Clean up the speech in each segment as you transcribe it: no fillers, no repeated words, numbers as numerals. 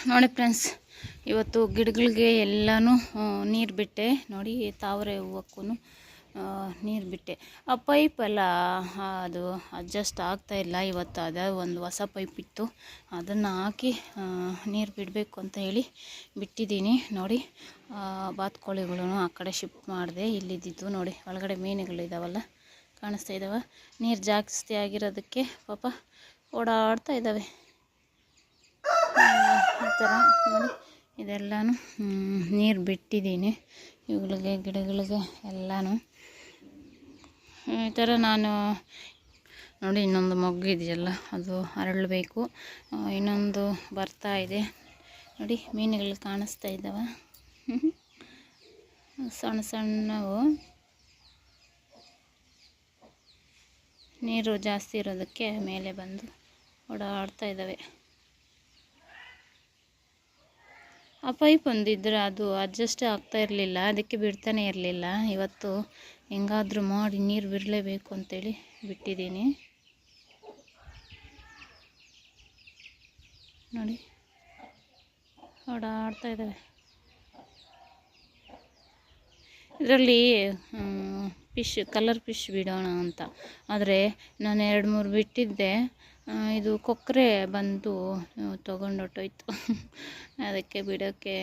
ನೋಡಿ ಫ್ರೆಂಡ್ಸ್, ಇವತ್ತು ಗಿಡಗಳಿಗೆ ಎಲ್ಲನೂ ನೀರು ಬಿಟ್ಟೆ. ನೋಡಿ ತಾವರೆ ಹೂವಕ್ಕೂ ನೀರು ಬಿಟ್ಟೆ. ಆ ಪೈಪೆಲ್ಲ ಅದು ಅಡ್ಜಸ್ಟ್ ಆಗ್ತಾಯಿಲ್ಲ. ಇವತ್ತು ಅದೇ ಒಂದು ಹೊಸ ಪೈಪ್ ಇತ್ತು, ಅದನ್ನು ಹಾಕಿ ನೀರು ಬಿಡಬೇಕು ಅಂತ ಹೇಳಿ ಬಿಟ್ಟಿದ್ದೀನಿ. ನೋಡಿ ಬಾತುಕೋಳಿಗಳು ಆ ಕಡೆ ಶಿಫ್ಟ್ ಮಾಡಿದೆ. ಇಲ್ಲಿದ್ದಿದ್ದು ನೋಡಿ ಒಳಗಡೆ ಮೀನುಗಳಿದ್ದಾವಲ್ಲ, ಕಾಣಿಸ್ತಾ ಇದ್ದಾವೆ. ನೀರು ಜಾಸ್ತಿ ಆಗಿರೋದಕ್ಕೆ ಪಾಪ ಓಡಾಡ್ತಾ ಇದ್ದಾವೆ. ಈ ಥರ ನೋಡಿ ಇದೆಲ್ಲನೂ ನೀರು ಬಿಟ್ಟಿದ್ದೀನಿ ಇವುಗಳಿಗೆ, ಗಿಡಗಳಿಗೆ ಎಲ್ಲನೂ. ಈ ಥರ ನಾನು ನೋಡಿ ಇನ್ನೊಂದು ಮೊಗ್ಗು ಇದೆಯಲ್ಲ ಅದು ಅರಳಬೇಕು. ಇನ್ನೊಂದು ಬರ್ತಾ ಇದೆ ನೋಡಿ, ಮೀನುಗಳು ಕಾಣಿಸ್ತಾ ಇದ್ದಾವೆ. ಸಣ್ಣ ಸಣ್ಣವು ನೀರು ಜಾಸ್ತಿ ಇರೋದಕ್ಕೆ ಮೇಲೆ ಬಂದು ಓಡಾಡ್ತಾ ಇದ್ದಾವೆ. ಆ ಪೈಪ್ ಒಂದಿದ್ರೆ ಅದು ಅಡ್ಜಸ್ಟ್ ಆಗ್ತಾ ಇರಲಿಲ್ಲ, ಅದಕ್ಕೆ ಬಿಡ್ತಾನೆ ಇರಲಿಲ್ಲ. ಇವತ್ತು ಹೆಂಗಾದರೂ ಮಾಡಿ ನೀರು ಬಿಡಲೇಬೇಕು ಅಂತೇಳಿ ಬಿಟ್ಟಿದ್ದೀನಿ. ನೋಡಿ ಓಡಾಡ್ತಾ ಇದ್ದಾವೆ. ಇದರಲ್ಲಿ ಕಲರ್ ಫಿಶ್ ಬಿಡೋಣ ಅಂತ, ಆದರೆ ನಾನು 2-3 ಬಿಟ್ಟಿದ್ದೆ. ಇದು ಕೊಕ್ಕರೆ ಬಂದು ತೊಗೊಂಡೊಟ್ಟೋಯ್ತು. ಅದಕ್ಕೆ ಬಿಡೋಕ್ಕೆ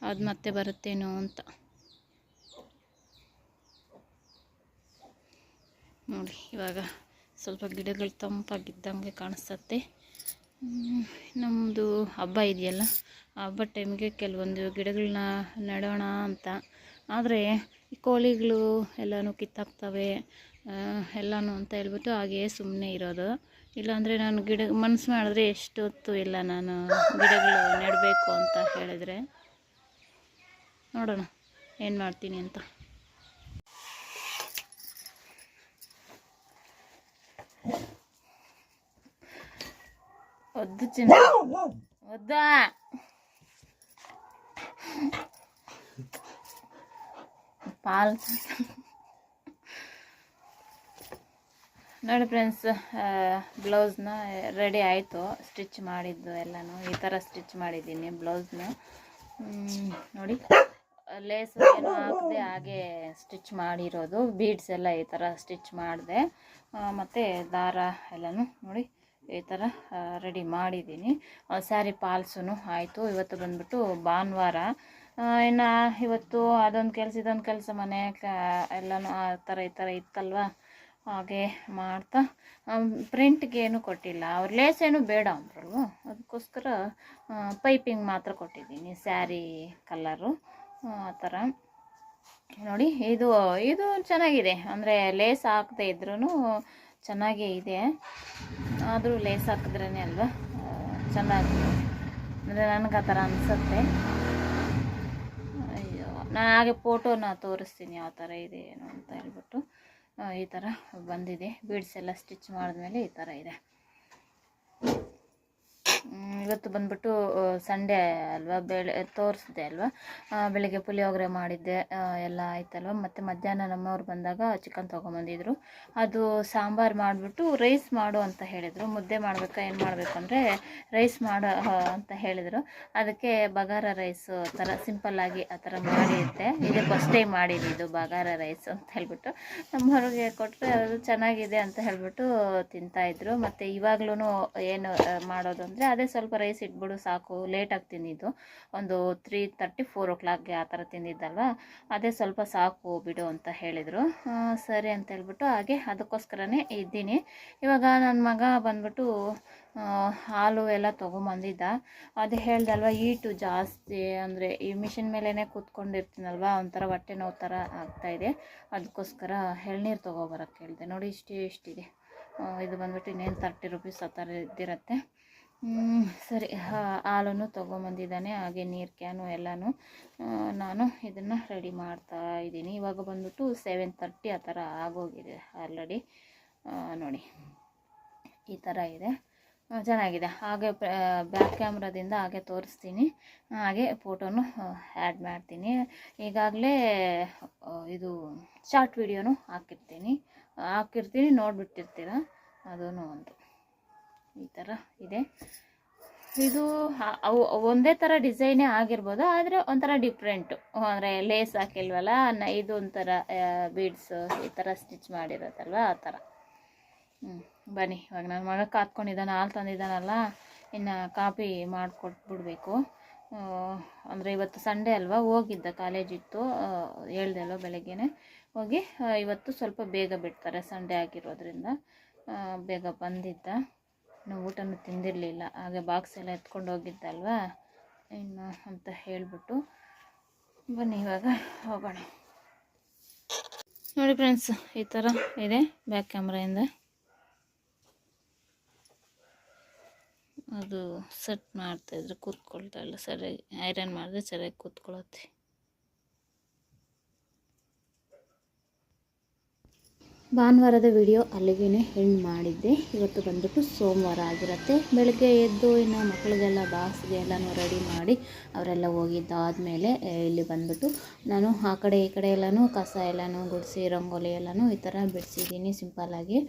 ಅದು ಮತ್ತೆ ಬರುತ್ತೇನೋ ಅಂತ. ನೋಡಿ ಇವಾಗ ಸ್ವಲ್ಪ ಗಿಡಗಳು ತಂಪಾಗಿದ್ದಂಗೆ ಕಾಣಿಸ್ತತ್ತೆ. ನಮ್ಮದು ಹಬ್ಬ ಇದೆಯಲ್ಲ, ಆ ಹಬ್ಬ ಟೈಮಿಗೆ ಕೆಲವೊಂದು ಗಿಡಗಳನ್ನ ನೆಡೋಣ ಅಂತ. ಆದರೆ ಈ ಕೋಳಿಗಳು ಎಲ್ಲನೂ ಕಿತ್ತಾಕ್ತವೆ ಎಲ್ಲನೂ ಅಂತ ಹೇಳ್ಬಿಟ್ಟು ಹಾಗೆಯೇ ಸುಮ್ಮನೆ ಇರೋದು. ಇಲ್ಲಾಂದರೆ ನಾನು ಮನಸ್ಸು ಮಾಡಿದ್ರೆ ಎಷ್ಟೊತ್ತು ಇಲ್ಲ ನಾನು ಗಿಡಗಳು ನೆಡಬೇಕು ಅಂತ ಹೇಳಿದರೆ. ನೋಡೋಣ ಏನು ಮಾಡ್ತೀನಿ ಅಂತ. ಒದ್ದು ಚಿನ್ನ ಒದ್ದ ಪಾಲ್ ನೋಡಿ ಫ್ರೆಂಡ್ಸ್, ಬ್ಲೌಸ್ನ ರೆಡಿ ಆಯಿತು. ಸ್ಟಿಚ್ ಮಾಡಿದ್ದು ಎಲ್ಲನೂ ಈ ಥರ ಸ್ಟಿಚ್ ಮಾಡಿದ್ದೀನಿ ಬ್ಲೌಸ್ನ. ನೋಡಿ ಲೇಸ್ ಏನು ಹಾಕದೆ ಹಾಗೆ ಸ್ಟಿಚ್ ಮಾಡಿರೋದು. ಬೀಡ್ಸ್ ಎಲ್ಲ ಈ ಥರ ಸ್ಟಿಚ್ ಮಾಡಿದೆ. ಮತ್ತು ದಾರ ಎಲ್ಲನೂ ನೋಡಿ ಈ ಥರ ರೆಡಿ ಮಾಡಿದ್ದೀನಿ. ಸ್ಯಾರಿ ಪಾಲ್ಸೂ ಆಯಿತು. ಇವತ್ತು ಬಂದ್ಬಿಟ್ಟು ಭಾನುವಾರ. ಇನ್ನು ಇವತ್ತು ಅದೊಂದು ಕೆಲಸ ಇದೊಂದು ಕೆಲಸ ಮನೆ ಎಲ್ಲನೂ ಆ ಥರ ಈ ಥರ ಇತ್ತಲ್ವ, ಹಾಗೆ ಮಾಡ್ತಾ ಪ್ರಿಂಟ್ಗೆ ಏನೂ ಕೊಟ್ಟಿಲ್ಲ. ಅವ್ರು ಲೇಸ್ ಏನೂ ಬೇಡ ಅಂದರು, ಅದಕ್ಕೋಸ್ಕರ ಪೈಪಿಂಗ್ ಮಾತ್ರ ಕೊಟ್ಟಿದ್ದೀನಿ ಸ್ಯಾರಿ ಕಲರು ಆ ಥರ. ನೋಡಿ ಇದು ಚೆನ್ನಾಗಿದೆ, ಅಂದರೆ ಲೇಸ್ ಹಾಕದೇ ಇದ್ರೂ ಚೆನ್ನಾಗೇ ಇದೆ. ಆದರೂ ಲೇಸ್ ಹಾಕಿದ್ರೇ ಅಲ್ವಾ ಚೆನ್ನಾಗಿ, ಅಂದರೆ ನನಗೆ ಆ ಥರ ಅನಿಸುತ್ತೆ. ಅಯ್ಯೋ, ನಾನು ಹಾಗೆ ಫೋಟೋನ ತೋರಿಸ್ತೀನಿ ಯಾವ ಥರ ಇದೆ ಏನು ಅಂತ ಹೇಳ್ಬಿಟ್ಟು. ಈ ಥರ ಬಂದಿದೆ. ಬೀಡ್ಸ್ ಎಲ್ಲ ಸ್ಟಿಚ್ ಮಾಡಿದ್ಮೇಲೆ ಈ ಥರ ಇದೆ. ಇವತ್ತು ಬಂದ್ಬಿಟ್ಟು ಸಂಡೇ ಅಲ್ವಾ, ತೋರಿಸಿದೆ ಅಲ್ವಾ, ಬೆಳಿಗ್ಗೆ ಪುಳಿಯೋಗರೆ ಮಾಡಿದ್ದೆ ಎಲ್ಲ ಆಯ್ತಲ್ವ. ಮತ್ತು ಮಧ್ಯಾಹ್ನ ನಮ್ಮವ್ರು ಬಂದಾಗ ಚಿಕನ್ ತೊಗೊಂಬಂದಿದ್ರು. ಅದು ಸಾಂಬಾರು ಮಾಡಿಬಿಟ್ಟು ರೈಸ್ ಮಾಡು ಅಂತ ಹೇಳಿದರು. ಮುದ್ದೆ ಮಾಡಬೇಕಾ ಏನು ಮಾಡಬೇಕು ಅಂದರೆ ರೈಸ್ ಮಾಡು ಅಂತ ಹೇಳಿದರು. ಅದಕ್ಕೆ ಬಗಾರ ರೈಸ್ ಥರ ಸಿಂಪಲ್ಲಾಗಿ ಆ ಥರ ಮಾಡಿದ್ದೆ. ಇದು ಫಸ್ಟ್ ಟೈಮ್ ಮಾಡಿದ್ದು ಬಗಾರ ರೈಸ್ ಅಂತ ಹೇಳ್ಬಿಟ್ಟು ನಮ್ಮವ್ರಿಗೆ ಕೊಟ್ಟರೆ ಅದು ಚೆನ್ನಾಗಿದೆ ಅಂತ ಹೇಳ್ಬಿಟ್ಟು ತಿಂತಾಯಿದ್ರು. ಮತ್ತು ಇವಾಗ್ಲೂ ಏನು ಮಾಡೋದು ಅಂದರೆ ಅದೇ ಸ್ವಲ್ಪ ರೈಸ್ ಇಟ್ಬಿಡು ಸಾಕು. ಲೇಟಾಗಿ ತಿಂದಿದ್ದು, ಒಂದು 3:30 4 o'clockಗೆ ಆ ಥರ ತಿಂದಿದ್ದಲ್ವ, ಅದೇ ಸ್ವಲ್ಪ ಸಾಕು ಬಿಡು ಅಂತ ಹೇಳಿದರು. ಸರಿ ಅಂತ ಹೇಳ್ಬಿಟ್ಟು ಹಾಗೆ ಅದಕ್ಕೋಸ್ಕರನೇ ಇದ್ದೀನಿ. ಇವಾಗ ನನ್ನ ಮಗ ಬಂದ್ಬಿಟ್ಟು ಹಾಲು ಎಲ್ಲ ತೊಗೊಂಬಂದಿದ್ದ. ಅದು ಹೇಳ್ದಲ್ವ, ಹೀಟು ಜಾಸ್ತಿ, ಅಂದರೆ ಈ ಮಿಷಿನ್ ಮೇಲೇ ಕೂತ್ಕೊಂಡಿರ್ತೀನಲ್ವ, ಒಂಥರ ಹೊಟ್ಟೆ ನೋವು ಥರ ಆಗ್ತಾಯಿದೆ. ಅದಕ್ಕೋಸ್ಕರ ಎಳ್ನೀರು ತೊಗೊಬರೋಕ್ಕೆ ಹೇಳಿದೆ. ನೋಡಿ ಇಷ್ಟಿದೆ. ಇದು ಬಂದ್ಬಿಟ್ಟು ಇನ್ನೇನು 30 rupees ಆ ಥರ ಇದ್ದಿರುತ್ತೆ. ಸರಿ, ಹಾಲನ್ನು ತೊಗೊಂಬಂದಿದ್ದಾನೆ, ಹಾಗೆ ನೀರು ಕ್ಯಾನು ಎಲ್ಲನೂ. ನಾನು ಇದನ್ನು ರೆಡಿ ಮಾಡ್ತಾ ಇದ್ದೀನಿ. ಇವಾಗ ಬಂದ್ಬಿಟ್ಟು 7:30 ಆ ಥರ ಆಗೋಗಿದೆ ಆಲ್ರೆಡಿ. ನೋಡಿ ಈ ಥರ ಇದೆ, ಚೆನ್ನಾಗಿದೆ. ಹಾಗೆ ಬ್ಯಾಕ್ ಕ್ಯಾಮ್ರಾದಿಂದ ಹಾಗೆ ತೋರಿಸ್ತೀನಿ, ಹಾಗೆ ಫೋಟೋನು ಆ್ಯಡ್ ಮಾಡ್ತೀನಿ. ಈಗಾಗಲೇ ಇದು ಶಾರ್ಟ್ ವಿಡಿಯೋನು ಹಾಕಿರ್ತೀನಿ, ನೋಡಿಬಿಟ್ಟಿರ್ತೀರ. ಅದೂ ಒಂದು ಈ ಥರ ಇದೆ. ಇದು ಅವು ಒಂದೇ ಥರ ಡಿಸೈನೇ ಆಗಿರ್ಬೋದು, ಆದರೆ ಒಂಥರ ಡಿಫ್ರೆಂಟು. ಅಂದರೆ ಲೇಸ್ ಹಾಕಿಲ್ವಲ್ಲ, ಇದು ಒಂಥರ ಬೀಡ್ಸು ಈ ಥರ ಸ್ಟಿಚ್ ಮಾಡಿರೋದಲ್ವ, ಆ ಥರ. ಬನ್ನಿ, ಇವಾಗ ನನ್ನ ಮಗ ಕಾತ್ಕೊಂಡಿದ್ದಾನೆ, ಹಾಲು ತಂದಿದ್ದಾನಲ್ಲ, ಇನ್ನು ಕಾಪಿ ಮಾಡಿಕೊಟ್ಬಿಡ್ಬೇಕು. ಅಂದರೆ ಇವತ್ತು ಸಂಡೇ ಅಲ್ವಾ, ಹೋಗಿದ್ದ, ಕಾಲೇಜಿತ್ತು, ಹೇಳ್ದೆ ಅಲ್ವ ಬೆಳಗ್ಗೆನೆ ಹೋಗಿ. ಇವತ್ತು ಸ್ವಲ್ಪ ಬೇಗ ಬಿಡ್ತಾರೆ, ಸಂಡೇ ಆಗಿರೋದ್ರಿಂದ ಬೇಗ ಬಂದಿದ್ದ. ನಾವು ಊಟನೂ ತಿಂದಿರಲಿಲ್ಲ, ಹಾಗೆ ಬಾಕ್ಸ್ ಎಲ್ಲ ಎತ್ಕೊಂಡು ಹೋಗಿದ್ದಲ್ವ ಇನ್ನು ಅಂತ ಹೇಳಿಬಿಟ್ಟು ಬನ್ನಿ ಇವಾಗ ಹೋಗೋಣ. ನೋಡಿ ಫ್ರೆಂಡ್ಸ್, ಈ ಥರ ಇದೆ ಬ್ಯಾಕ್ ಕ್ಯಾಮ್ರಾಯಿಂದ. ಅದು ಸೆಟ್ ಮಾಡ್ತಾಯಿದ್ರೆ ಕೂತ್ಕೊಳ್ತಾ ಇಲ್ಲ ಸರಿಯಾಗಿ, ಐರನ್ ಮಾಡಿದ್ರೆ ಸರಿಯಾಗಿ ಕೂತ್ಕೊಳ್ಳುತ್ತೆ. ಭಾನುವಾರದ ವಿಡಿಯೋ ಅಲ್ಲಿಗೆ ಎಂಡ್ ಮಾಡಿದ್ದೆ. ಇವತ್ತು ಬಂದ್ಬಿಟ್ಟು ಸೋಮವಾರ ಆಗಿರುತ್ತೆ. ಬೆಳಗ್ಗೆ ಎದ್ದು ಇನ್ನು ಮಕ್ಕಳಿಗೆಲ್ಲ ಬಾಕ್ಸ್ಗೆ ಎಲ್ಲನೂ ರೆಡಿ ಮಾಡಿ ಅವರೆಲ್ಲ ಹೋಗಿದ್ದಾದಮೇಲೆ ಇಲ್ಲಿ ಬಂದ್ಬಿಟ್ಟು ನಾನು ಆ ಕಡೆ ಈ ಕಡೆ ಎಲ್ಲನೂ ಕಸ ಎಲ್ಲನೂ ಗುಡಿಸಿ ರಂಗೋಲಿ ಎಲ್ಲನೂ ಈ ಥರ ಬಿಡಿಸಿದ್ದೀನಿ ಸಿಂಪಲ್ಲಾಗಿ.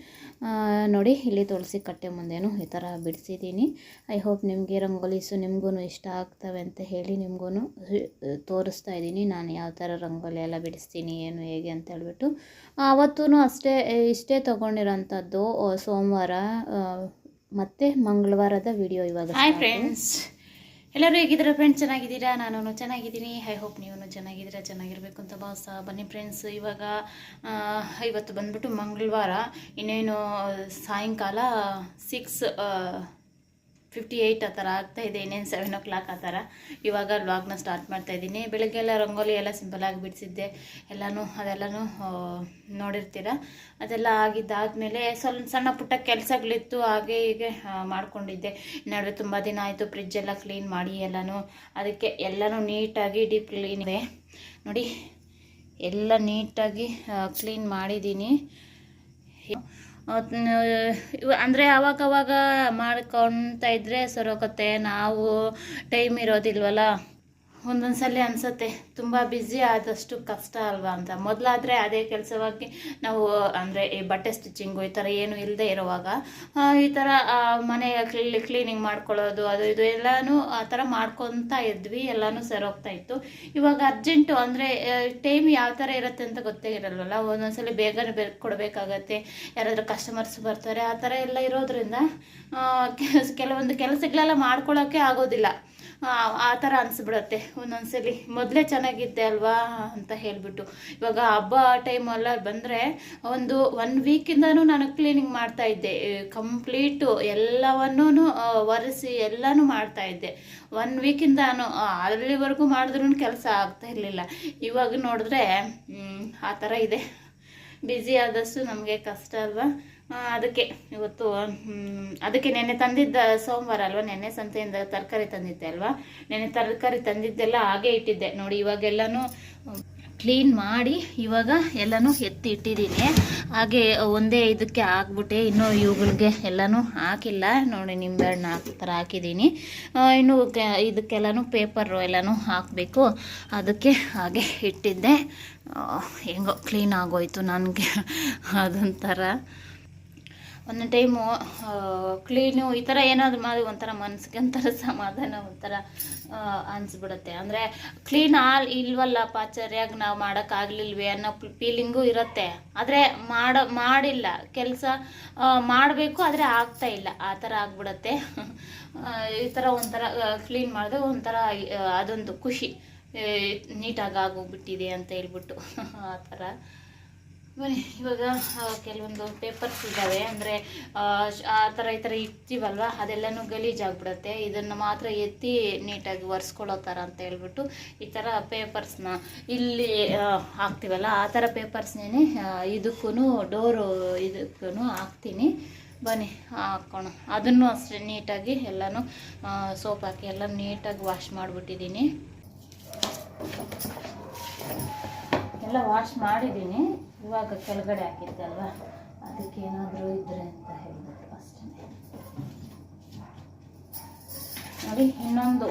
ನೋಡಿ, ಇಲ್ಲಿ ತುಳಸಿ ಕಟ್ಟೆ ಮುಂದೆನೂ ಈ ಥರ ಬಿಡಿಸಿದ್ದೀನಿ. ಐ ಹೋಪ್ ನಿಮಗೆ ರಂಗೋಲೀಸು ನಿಮಗೂ ಇಷ್ಟ ಆಗ್ತವೆ ಅಂತ ಹೇಳಿ ನಿಮಗೂ ತೋರಿಸ್ತಾ ಇದ್ದೀನಿ ನಾನು ಯಾವ ಥರ ರಂಗೋಲಿ ಎಲ್ಲ ಬಿಡಿಸ್ತೀನಿ ಏನು ಹೇಗೆ ಅಂತ ಹೇಳ್ಬಿಟ್ಟು. ಆವತ್ತೂ ಅಷ್ಟೇ ಇಷ್ಟೇ ತೊಗೊಂಡಿರೋಂಥದ್ದು, ಸೋಮವಾರ ಮತ್ತು ಮಂಗಳವಾರದ ವಿಡಿಯೋ ಇವಾಗ. ಹಾಯ್ ಫ್ರೆಂಡ್ಸ್, ಎಲ್ಲರೂ ಹೇಗಿದ್ದೀರಾ ಫ್ರೆಂಡ್ಸ್? ಚೆನ್ನಾಗಿದ್ದೀರಾ? ನಾನು ಚೆನ್ನಾಗಿದ್ದೀನಿ. ಐ ಹೋಪ್ ನೀವು ಚೆನ್ನಾಗಿದ್ದೀರಾ, ಚೆನ್ನಾಗಿರಬೇಕು ಅಂತ ಭಾವಿಸ. ಬನ್ನಿ ಫ್ರೆಂಡ್ಸ್, ಇವತ್ತು ಬಂದ್ಬಿಟ್ಟು ಮಂಗಳವಾರ, ಇನ್ನೇನು ಸಾಯಂಕಾಲ 6:58 ಆ ಥರ ಆಗ್ತಾಯಿದೆ, ಇನ್ನೇನು 7 o'clock ಆ ಥರ. ಇವಾಗ ವ್ಲಾಗ್ನ ಸ್ಟಾರ್ಟ್ ಮಾಡ್ತಾಯಿದ್ದೀನಿ. ಬೆಳಗ್ಗೆ ಎಲ್ಲ ರಂಗೋಲಿ ಎಲ್ಲ ಸಿಂಪಲಾಗಿ ಬಿಡಿಸಿದ್ದೆ, ಅದೆಲ್ಲನೂ ನೋಡಿರ್ತೀರ. ಅದೆಲ್ಲ ಆಗಿದ್ದಾದಮೇಲೆ ಸ್ವಲ್ಪ ಸಣ್ಣ ಪುಟ್ಟ ಕೆಲಸಗಳಿತ್ತು, ಹಾಗೆ ಹೀಗೆ ಮಾಡ್ಕೊಂಡಿದ್ದೆ. ನಡುವೆ ತುಂಬ ದಿನ ಆಯಿತು ಫ್ರಿಜ್ಜೆಲ್ಲ ಕ್ಲೀನ್ ಮಾಡಿ ಎಲ್ಲನೂ, ಅದಕ್ಕೆ ಎಲ್ಲನೂ ನೀಟಾಗಿ ಡೀಪ್ ಕ್ಲೀನ್ ಇದೆ ನೋಡಿ, ಎಲ್ಲ ನೀಟಾಗಿ ಕ್ಲೀನ್ ಮಾಡಿದ್ದೀನಿ. ಅಂದರೆ ಅವಾಗವಾಗ ಮಾಡ್ಕೊತಾ ಇದ್ದರೆ ಸರೋಕತ್ತೆ, ನಾವು ಟೈಮ್ ಇರೋದಿಲ್ವಲ್ಲ. ಒಂದೊಂದು ಸಲ ಅನಿಸುತ್ತೆ ತುಂಬ ಬ್ಯುಸಿ ಆದಷ್ಟು ಕಷ್ಟ ಅಲ್ವಾ ಅಂತ. ಮೊದಲಾದರೆ ಅದೇ ಕೆಲಸವಾಗಿ ನಾವು ಅಂದರೆ ಈ ಬಟ್ಟೆ ಸ್ಟಿಚಿಂಗು ಈ ಥರ ಏನು ಇಲ್ಲದೆ ಇರೋವಾಗ ಈ ಥರ ಮನೆ ಕ್ಲೀನಿಂಗ್ ಮಾಡ್ಕೊಳ್ಳೋದು ಅದು ಇದು ಎಲ್ಲನೂ ಆ ಥರ ಮಾಡ್ಕೊತಾ ಇದ್ವಿ, ಎಲ್ಲನೂ ಸರೋಗ್ತಾ ಇತ್ತು. ಇವಾಗ ಅರ್ಜೆಂಟು ಅಂದರೆ ಟೈಮ್ ಯಾವ ಥರ ಇರುತ್ತೆ ಅಂತ ಗೊತ್ತೇ ಇರಲ್ವಲ್ಲ. ಒಂದೊಂದ್ಸಲ ಬೇಗನೆ ಕೊಡಬೇಕಾಗತ್ತೆ, ಯಾರಾದರೂ ಕಸ್ಟಮರ್ಸ್ ಬರ್ತಾರೆ, ಆ ಥರ ಎಲ್ಲ ಇರೋದ್ರಿಂದ ಕೆಲವೊಂದು ಕೆಲಸಗಳೆಲ್ಲ ಮಾಡ್ಕೊಳ್ಳೋಕ್ಕೆ ಆಗೋದಿಲ್ಲ. ಆ ಥರ ಅನಿಸ್ಬಿಡತ್ತೆ ಒಂದೊಂದ್ಸಲಿ. ಮೊದಲೇ ಚೆನ್ನಾಗಿದ್ದೆ ಅಲ್ವಾ ಅಂತ ಹೇಳಿಬಿಟ್ಟು. ಇವಾಗ ಹಬ್ಬ ಟೈಮೆಲ್ಲ ಬಂದರೆ ಒನ್ ವೀಕಿಂದನೂ ನಾನು ಕ್ಲೀನಿಂಗ್ ಮಾಡ್ತಾಯಿದ್ದೆ, ಕಂಪ್ಲೀಟು ಎಲ್ಲವನ್ನೂ ಒರೆಸಿ ಎಲ್ಲನೂ ಮಾಡ್ತಾಯಿದ್ದೆ. 1 ವೀಕಿಂದನೂ ಅಲ್ಲಿವರೆಗೂ ಮಾಡಿದ್ರೂ ಕೆಲಸ ಆಗ್ತಾ ಇರಲಿಲ್ಲ. ಇವಾಗ ನೋಡಿದ್ರೆ ಆ ಥರ ಇದೆ. ಬ್ಯುಸಿ ಆದಷ್ಟು ನಮಗೆ ಕಷ್ಟ ಅಲ್ವಾ. ಅದಕ್ಕೆ ಇವತ್ತು ನೆನ್ನೆ ತಂದಿದ್ದ ಸೋಮವಾರ ಅಲ್ವಾ, ನೆನ್ನೆ ಸಂತೆಯಿಂದ ತರಕಾರಿ ತಂದಿದ್ದೆ ಅಲ್ವಾ, ನೆನ್ನೆ ತರಕಾರಿ ತಂದಿದ್ದೆಲ್ಲ ಹಾಗೆ ಇಟ್ಟಿದ್ದೆ ನೋಡಿ. ಇವಾಗೆಲ್ಲನೂ ಕ್ಲೀನ್ ಮಾಡಿ ಇವಾಗ ಎಲ್ಲನೂ ಎತ್ತಿ ಇಟ್ಟಿದ್ದೀನಿ. ಹಾಗೆ ಒಂದೇ ಇದಕ್ಕೆ ಹಾಕ್ಬಿಟ್ಟೆ, ಇನ್ನೂ ಇವುಗಳಿಗೆ ಎಲ್ಲನೂ ಹಾಕಿಲ್ಲ ನೋಡಿ. ನಿಂಬೆಹಣ್ಣು ಥರ ಹಾಕಿದ್ದೀನಿ, ಇನ್ನು ಇದಕ್ಕೆಲ್ಲನೂ ಪೇಪರು ಎಲ್ಲನೂ ಹಾಕಬೇಕು, ಅದಕ್ಕೆ ಹಾಗೆ ಇಟ್ಟಿದ್ದೆ. ಹೆಂಗೋ ಕ್ಲೀನ್ ಆಗೋಯ್ತು ನನಗೆ. ಅದೊಂಥರ ಒಂದೊಂದು ಟೈಮು ಕ್ಲೀನು ಈ ಥರ ಏನಾದರೂ ಮಾಡಿ ಒಂಥರ ಮನಸ್ಸಿಗೆ ಒಂಥರ ಸಮಾಧಾನ, ಒಂಥರ ಅನಿಸ್ಬಿಡುತ್ತೆ. ಅಂದರೆ ಕ್ಲೀನ್ ಇಲ್ವಲ್ಲಪ್ಪ, ಸರಿಯಾಗಿ ನಾವು ಮಾಡೋಕ್ಕಾಗಲಿಲ್ವೇ ಅನ್ನೋ ಫೀಲಿಂಗು ಇರುತ್ತೆ. ಆದರೆ ಮಾಡಿಲ್ಲ ಕೆಲಸ ಮಾಡಬೇಕು, ಆದರೆ ಆಗ್ತಾ ಇಲ್ಲ, ಆ ಥರ ಆಗ್ಬಿಡುತ್ತೆ. ಈ ಥರ ಒಂಥರ ಕ್ಲೀನ್ ಮಾಡಿದ್ರೆ ಒಂಥರ ಅದೊಂದು ಖುಷಿ, ನೀಟಾಗಿ ಆಗೋಗ್ಬಿಟ್ಟಿದೆ ಅಂತ ಹೇಳ್ಬಿಟ್ಟು ಆ ಥರ. ಬನ್ನಿ, ಇವಾಗ ಕೆಲವೊಂದು ಪೇಪರ್ಸ್ ಇದ್ದಾವೆ, ಅಂದರೆ ಆ ಥರ ಈ ಥರ ಇರ್ತೀವಲ್ವ, ಅದೆಲ್ಲನೂ ಗಲೀಜಾಗ್ಬಿಡುತ್ತೆ. ಇದನ್ನು ಮಾತ್ರ ಎತ್ತಿ ನೀಟಾಗಿ ಒರೆಸ್ಕೊಳ್ಳೋ ಥರ ಅಂತ ಹೇಳ್ಬಿಟ್ಟು ಈ ಥರ ಪೇಪರ್ಸ್ನ ಇಲ್ಲಿ ಹಾಕ್ತೀವಲ್ಲ, ಆ ಥರ ಪೇಪರ್ಸ್ನೇ ಇದಕ್ಕೂ ಡೋರು ಇದಕ್ಕೂ ಹಾಕ್ತೀನಿ. ಬನ್ನಿ ಹಾಕೋಣ. ಅದನ್ನು ಅಷ್ಟೇ ನೀಟಾಗಿ ಎಲ್ಲನೂ ಸೋಪ್ ಹಾಕಿ ಎಲ್ಲ ನೀಟಾಗಿ ವಾಶ್ ಮಾಡಿಬಿಟ್ಟಿದ್ದೀನಿ. ಎಲ್ಲ ವಾಶ್ ಮಾಡಿದ್ದೀನಿ. ಇವಾಗ ಕೆಳಗಡೆ ಹಾಕಿದ್ದೆ ಅಲ್ವಾ, ಅದಕ್ಕೆ ಏನಾದರೂ ಇದ್ರೆ ಅಂತ ಹೇಳ್ಬಿಟ್ಟು ಅಷ್ಟೇ ನೋಡಿ.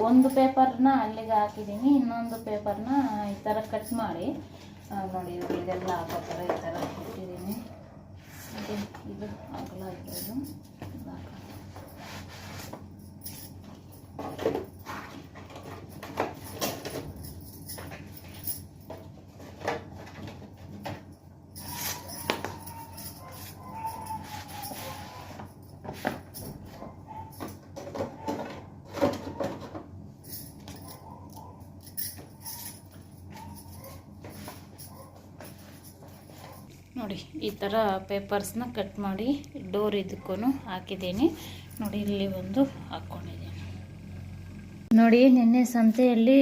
ಒಂದು ಪೇಪರ್ನ ಅಲ್ಲಿಗೆ ಹಾಕಿದ್ದೀನಿ, ಇನ್ನೊಂದು ಪೇಪರ್ನ ಈ ಥರ ಕಟ್ ಮಾಡಿ ನೋಡಿ ಇದೆಲ್ಲ ಹಾಕೋ ಥರ ಈ ಥರ ಇಟ್ಟಿದ್ದೀನಿ. ಇದು ಅಗಲ ಇರೋದು ನೋಡಿ ಈ ಥರ ಪೇಪರ್ಸ್ನ ಕಟ್ ಮಾಡಿ ಡೋರ್ ಇದಕ್ಕೂ ಹಾಕಿದ್ದೀನಿ ನೋಡಿ. ಇಲ್ಲಿ ಒಂದು ಹಾಕ್ಕೊಂಡಿದ್ದೀನಿ ನೋಡಿ. ನಿನ್ನೆ ಸಂತೆಯಲ್ಲಿ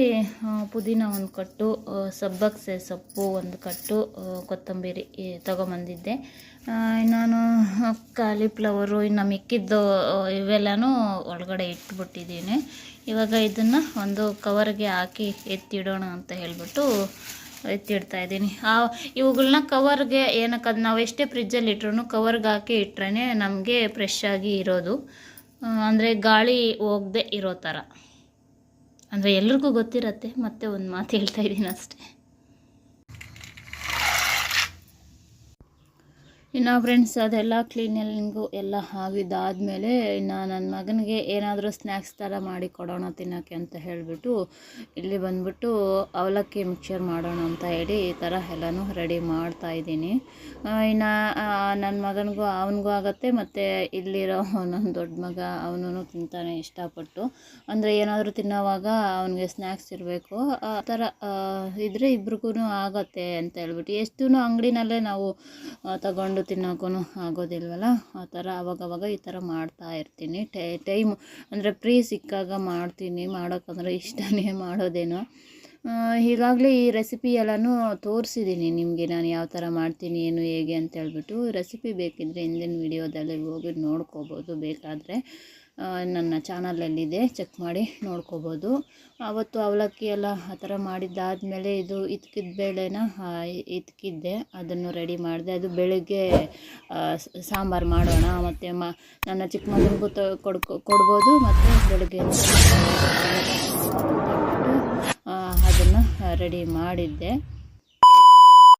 ಪುದೀನ ಒಂದು ಕಟ್ಟು, ಸಬ್ಬಕ್ಸೆ ಸೊಪ್ಪು ಒಂದು ಕಟ್ಟು, ಕೊತ್ತಂಬರಿ ತೊಗೊಂಬಂದಿದ್ದೆ. ನಾನು ಕಾಲಿಫ್ಲವರು ಇನ್ನು ಮಿಕ್ಕಿದ್ದು ಇವೆಲ್ಲನೂ ಒಳಗಡೆ ಇಟ್ಬಿಟ್ಟಿದ್ದೀನಿ. ಇವಾಗ ಇದನ್ನು ಒಂದು ಕವರ್ಗೆ ಹಾಕಿ ಎತ್ತಿಡೋಣ ಅಂತ ಹೇಳ್ಬಿಟ್ಟು ಎತ್ತಿಡ್ತಾ ಇದ್ದೀನಿ. ಇವುಗಳನ್ನ ಕವರ್ಗೆ ಏನಕ್ಕೆ ಅದು ನಾವು ಎಷ್ಟೇ ಫ್ರಿಜ್ಜಲ್ಲಿ ಇಟ್ರೂ ಕವರ್ಗೆ ಹಾಕಿ ಇಟ್ರೇ ನಮಗೆ ಫ್ರೆಶ್ ಆಗಿ ಇರೋದು, ಅಂದರೆ ಗಾಳಿ ಹೋಗದೆ ಇರೋ ಥರ. ಅಂದರೆ ಎಲ್ರಿಗೂ ಗೊತ್ತಿರತ್ತೆ, ಮತ್ತೆ ಒಂದು ಮಾತು ಹೇಳ್ತಾ ಇದ್ದೀನಿ ಅಷ್ಟೇ. ಇನ್ನು ಫ್ರೆಂಡ್ಸ್ ಅದೆಲ್ಲ ಕ್ಲೀನಿಂಗು ಎಲ್ಲ ಆಗಿದ್ದಾದಮೇಲೆ ಇನ್ನು ನನ್ನ ಮಗನಿಗೆ ಏನಾದರೂ ಸ್ನ್ಯಾಕ್ಸ್ ಥರ ಮಾಡಿ ಕೊಡೋಣ ತಿನ್ನೋಕ್ಕೆ ಅಂತ ಹೇಳಿಬಿಟ್ಟು ಇಲ್ಲಿ ಬಂದ್ಬಿಟ್ಟು ಅವಲಕ್ಕಿ ಮಿಕ್ಸರ್ ಮಾಡೋಣ ಅಂತ ಹೇಳಿ ಈ ಥರ ಎಲ್ಲನೂ ರೆಡಿ ಮಾಡ್ತಾಯಿದ್ದೀನಿ. ಇನ್ನು ನನ್ನ ಮಗನಿಗೂ ಅವನಿಗೂ ಆಗುತ್ತೆ, ಮತ್ತು ಇಲ್ಲಿರೋ ನನ್ನ ದೊಡ್ಡ ಮಗ ಅವನು ತಿಂತಾನೆ ಇಷ್ಟಪಟ್ಟು. ಅಂದರೆ ಏನಾದರೂ ತಿನ್ನೋವಾಗ ಅವನಿಗೆ ಸ್ನ್ಯಾಕ್ಸ್ ಇರಬೇಕು, ಆ ಥರ ಇದ್ದರೆ ಇಬ್ರಿಗೂ ಆಗುತ್ತೆ ಅಂತ ಹೇಳ್ಬಿಟ್ಟು. ಎಷ್ಟು ಅಂಗಡಿನಲ್ಲೇ ನಾವು ತಗೊಂಡು ತಿನ್ನೋಕ್ಕೂ ಆಗೋದಿಲ್ವಲ್ಲ, ಆ ಥರ ಅವಾಗವಾಗ ಈ ಥರ ಮಾಡ್ತಾ ಇರ್ತೀನಿ. ಟೈಮ್ ಅಂದರೆ ಫ್ರೀ ಸಿಕ್ಕಾಗ ಮಾಡ್ತೀನಿ, ಮಾಡೋಕ್ಕಂದ್ರೆ ಇಷ್ಟನೇ ಮಾಡೋದೇನೋ. ಈಗಾಗಲೇ ಈ ರೆಸಿಪಿ ಎಲ್ಲನೂ ತೋರಿಸಿದ್ದೀನಿ ನಿಮಗೆ, ನಾನು ಯಾವ ಥರ ಮಾಡ್ತೀನಿ ಏನು ಹೇಗೆ ಅಂತ ಹೇಳ್ಬಿಟ್ಟು. ರೆಸಿಪಿ ಬೇಕಿದ್ದರೆ ಹಿಂದಿನ ವಿಡಿಯೋದಲ್ಲಿ ಹೋಗಿ ನೋಡ್ಕೋಬೋದು, ಬೇಕಾದರೆ ನನ್ನ ಚಾನಲಲ್ಲಿದೆ, ಚೆಕ್ ಮಾಡಿ ನೋಡ್ಕೋಬೋದು. ಆವತ್ತು ಅವಲಕ್ಕಿ ಎಲ್ಲ ಆ ಥರ ಮಾಡಿದ್ದಾದಮೇಲೆ ಇದು ಇದ್ಕಿದ ಬೇಳೆನ ಇದ್ಕಿದ್ದೆ, ಅದನ್ನು ರೆಡಿ ಮಾಡಿದೆ. ಅದು ಬೆಳಗ್ಗೆ ಸಾಂಬಾರು ಮಾಡೋಣ, ಮತ್ತು ನನ್ನ ಚಿಕ್ಕ ಮಗನಿಗೂ ಕೊಡ್ಬೋದು, ಮತ್ತು ಬೆಳಗ್ಗೆ ಅದನ್ನು ರೆಡಿ ಮಾಡಿದ್ದೆ.